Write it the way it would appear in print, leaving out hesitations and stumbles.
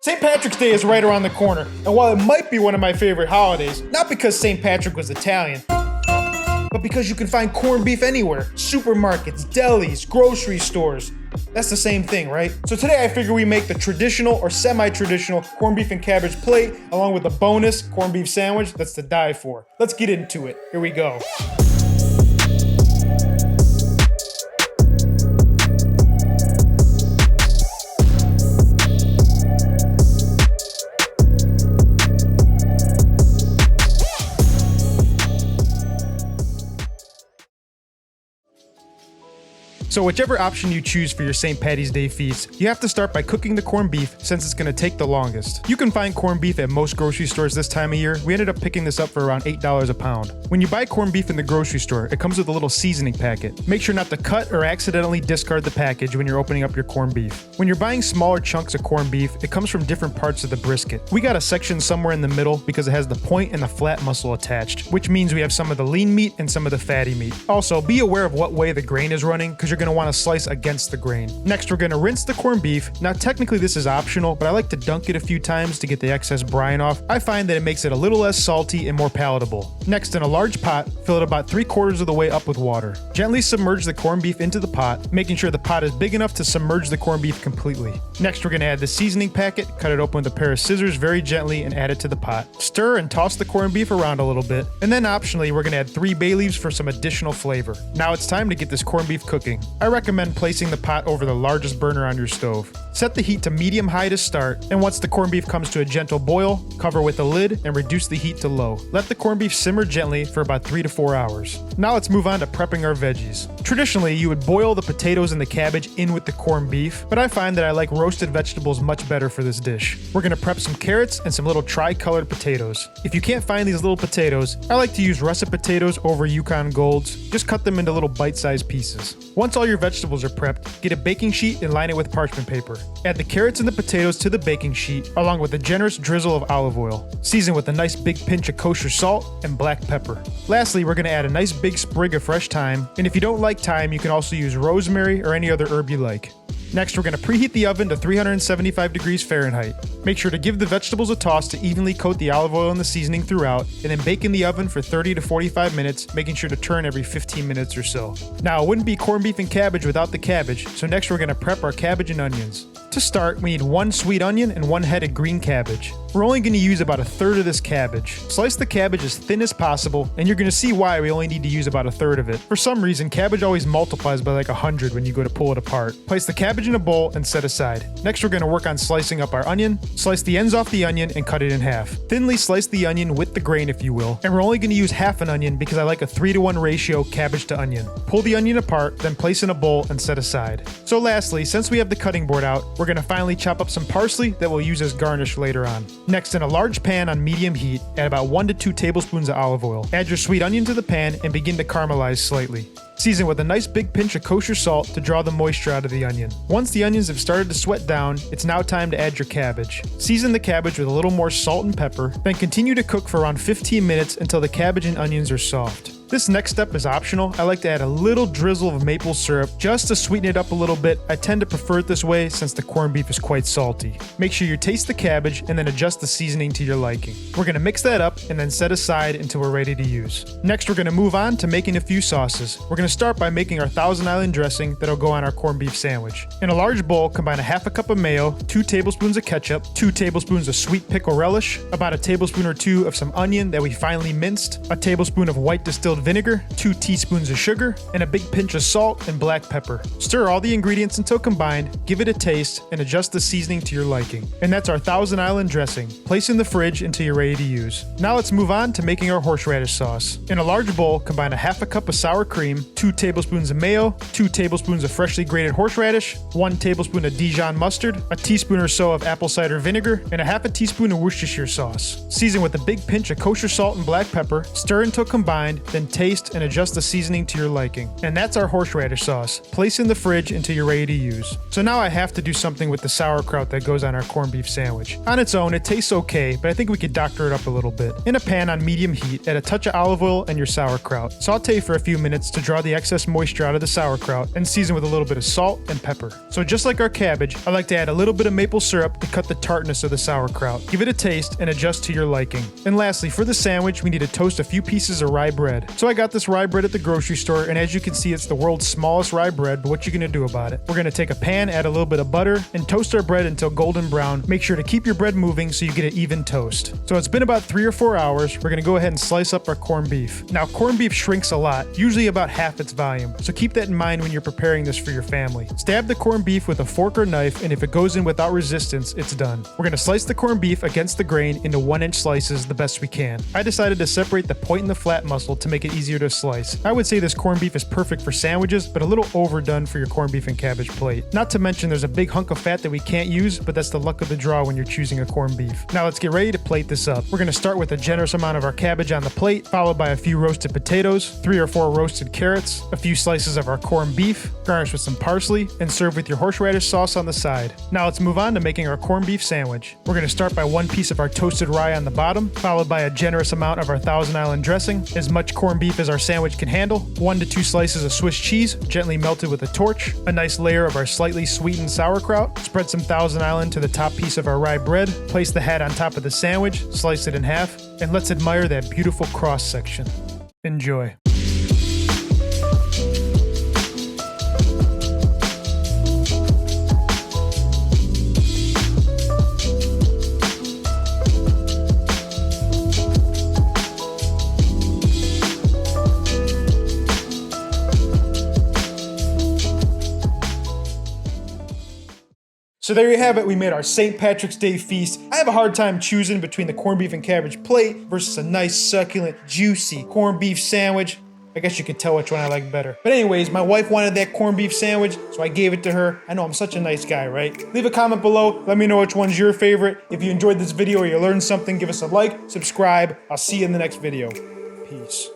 St. Patrick's Day is right around the corner, and while it might be one of my favorite holidays, not because St. Patrick was Italian, but because you can find corned beef anywhere. Supermarkets, delis, grocery stores. That's the same thing, right? So today I figure we make the traditional or semi-traditional corned beef and cabbage plate along with the bonus corned beef sandwich that's to die for. Let's get into it. Here we go. So whichever option you choose for your St. Patty's Day feast, you have to start by cooking the corned beef since it's going to take the longest. You can find corned beef at most grocery stores this time of year. We ended up picking this up for around $8 a pound. When you buy corned beef in the grocery store, it comes with a little seasoning packet. Make sure not to cut or accidentally discard the package when you're opening up your corned beef. When you're buying smaller chunks of corned beef, it comes from different parts of the brisket. We got a section somewhere in the middle because it has the point and the flat muscle attached, which means we have some of the lean meat and some of the fatty meat. Also, be aware of what way the grain is running because you're going to want to slice against the grain. Next, we're going to rinse the corned beef. Now, technically this is optional, but I like to dunk it a few times to get the excess brine off. I find that it makes it a little less salty and more palatable. Next, in a large pot, fill it about 3/4 of the way up with water. Gently submerge the corned beef into the pot, making sure the pot is big enough to submerge the corned beef completely. Next, we're going to add the seasoning packet, cut it open with a pair of scissors very gently and add it to the pot. Stir and toss the corned beef around a little bit, and then optionally, we're going to add 3 bay leaves for some additional flavor. Now it's time to get this corned beef cooking. I recommend placing the pot over the largest burner on your stove. Set the heat to medium-high to start, and once the corned beef comes to a gentle boil, cover with a lid and reduce the heat to low. Let the corned beef simmer gently for about 3 to 4 hours. Now let's move on to prepping our veggies. Traditionally, you would boil the potatoes and the cabbage in with the corned beef, but I find that I like roasted vegetables much better for this dish. We're going to prep some carrots and some little tri-colored potatoes. If you can't find these little potatoes, I like to use russet potatoes over Yukon Golds. Just cut them into little bite-sized pieces. Once all your vegetables are prepped, get a baking sheet and line it with parchment paper. Add the carrots and the potatoes to the baking sheet, along with a generous drizzle of olive oil. Season with a nice big pinch of kosher salt and black pepper. Lastly, we're going to add a nice big sprig of fresh thyme, and if you don't like thyme, you can also use rosemary or any other herb you like. Next, we're going to preheat the oven to 375 degrees Fahrenheit. Make sure to give the vegetables a toss to evenly coat the olive oil and the seasoning throughout, and then bake in the oven for 30 to 45 minutes, making sure to turn every 15 minutes or so. Now, it wouldn't be corned beef and cabbage without the cabbage, so next we're going to prep our cabbage and onions. To start, we need 1 sweet onion and 1 head of green cabbage. We're only going to use about 1/3 of this cabbage. Slice the cabbage as thin as possible, and you're going to see why we only need to use about 1/3 of it. For some reason, cabbage always multiplies by like 100 when you go to pull it apart. Place the cabbage in a bowl and set aside. Next, we're going to work on slicing up our onion. Slice the ends off the onion and cut it in half. Thinly slice the onion with the grain if you will, and we're only going to use half an onion because I like a 3-to-1 ratio cabbage to onion. Pull the onion apart, then place in a bowl and set aside. So lastly, since we have the cutting board out, we're going to finally chop up some parsley that we'll use as garnish later on. Next, in a large pan on medium heat, add about 1 to 2 tablespoons of olive oil. Add your sweet onion to the pan and begin to caramelize slightly. Season with a nice big pinch of kosher salt to draw the moisture out of the onion. Once the onions have started to sweat down, it's now time to add your cabbage. Season the cabbage with a little more salt and pepper, then continue to cook for around 15 minutes until the cabbage and onions are soft. This next step is optional. I like to add a little drizzle of maple syrup just to sweeten it up a little bit. I tend to prefer it this way since the corned beef is quite salty. Make sure you taste the cabbage and then adjust the seasoning to your liking. We're going to mix that up and then set aside until we're ready to use. Next, we're going to move on to making a few sauces. We're going to start by making our Thousand Island dressing that'll go on our corned beef sandwich. In a large bowl, combine a 1/2 cup of mayo, 2 tablespoons of ketchup, 2 tablespoons of sweet pickle relish, about 1 tablespoon or 2 of some onion that we finely minced, 1 tablespoon of white distilled vinegar, 2 teaspoons of sugar, and a big pinch of salt and black pepper. Stir all the ingredients until combined, give it a taste, and adjust the seasoning to your liking. And that's our Thousand Island dressing. Place in the fridge until you're ready to use. Now let's move on to making our horseradish sauce. In a large bowl, combine a 1/2 cup of sour cream, 2 tablespoons of mayo, 2 tablespoons of freshly grated horseradish, 1 tablespoon of Dijon mustard, a teaspoon or so of apple cider vinegar, and a 1/2 teaspoon of Worcestershire sauce. Season with a big pinch of kosher salt and black pepper, stir until combined, then taste and adjust the seasoning to your liking. And that's our horseradish sauce. Place in the fridge until you're ready to use. So now I have to do something with the sauerkraut that goes on our corned beef sandwich. On its own, it tastes okay, but I think we could doctor it up a little bit. In a pan on medium heat, add a touch of olive oil and your sauerkraut. Saute for a few minutes to draw the excess moisture out of the sauerkraut and season with a little bit of salt and pepper. So just like our cabbage, I like to add a little bit of maple syrup to cut the tartness of the sauerkraut. Give it a taste and adjust to your liking. And lastly, for the sandwich, we need to toast a few pieces of rye bread. So I got this rye bread at the grocery store, and as you can see, it's the world's smallest rye bread, but what you gonna do about it? We're gonna take a pan, add a little bit of butter, and toast our bread until golden brown. Make sure to keep your bread moving so you get an even toast. So it's been about 3 or 4 hours. We're gonna go ahead and slice up our corned beef. Now, corned beef shrinks a lot, usually about half its volume, so keep that in mind when you're preparing this for your family. Stab the corned beef with a fork or knife, and if it goes in without resistance, it's done. We're gonna slice the corned beef against the grain into 1-inch slices the best we can. I decided to separate the point and the flat muscle to make it easier to slice. I would say this corned beef is perfect for sandwiches, but a little overdone for your corned beef and cabbage plate. Not to mention there's a big hunk of fat that we can't use, but that's the luck of the draw when you're choosing a corned beef. Now let's get ready to plate this up. We're gonna start with a generous amount of our cabbage on the plate, followed by a few roasted potatoes, 3 or 4 roasted carrots, a few slices of our corned beef, garnish with some parsley, and serve with your horseradish sauce on the side. Now let's move on to making our corned beef sandwich. We're gonna start by 1 piece of our toasted rye on the bottom, followed by a generous amount of our Thousand Island dressing, as much corned beef as our sandwich can handle, 1 to 2 slices of Swiss cheese, gently melted with a torch, a nice layer of our slightly sweetened sauerkraut, spread some Thousand Island to the top piece of our rye bread, place the hat on top of the sandwich, slice it in half, and let's admire that beautiful cross section. Enjoy. So there you have it, we made our St. Patrick's Day feast. I have a hard time choosing between the corned beef and cabbage plate versus a nice, succulent, juicy corned beef sandwich. I guess you could tell which one I like better. But anyways, my wife wanted that corned beef sandwich, so I gave it to her. I know I'm such a nice guy, right? Leave a comment below, let me know which one's your favorite. If you enjoyed this video or you learned something, give us a like, subscribe. I'll see you in the next video. Peace.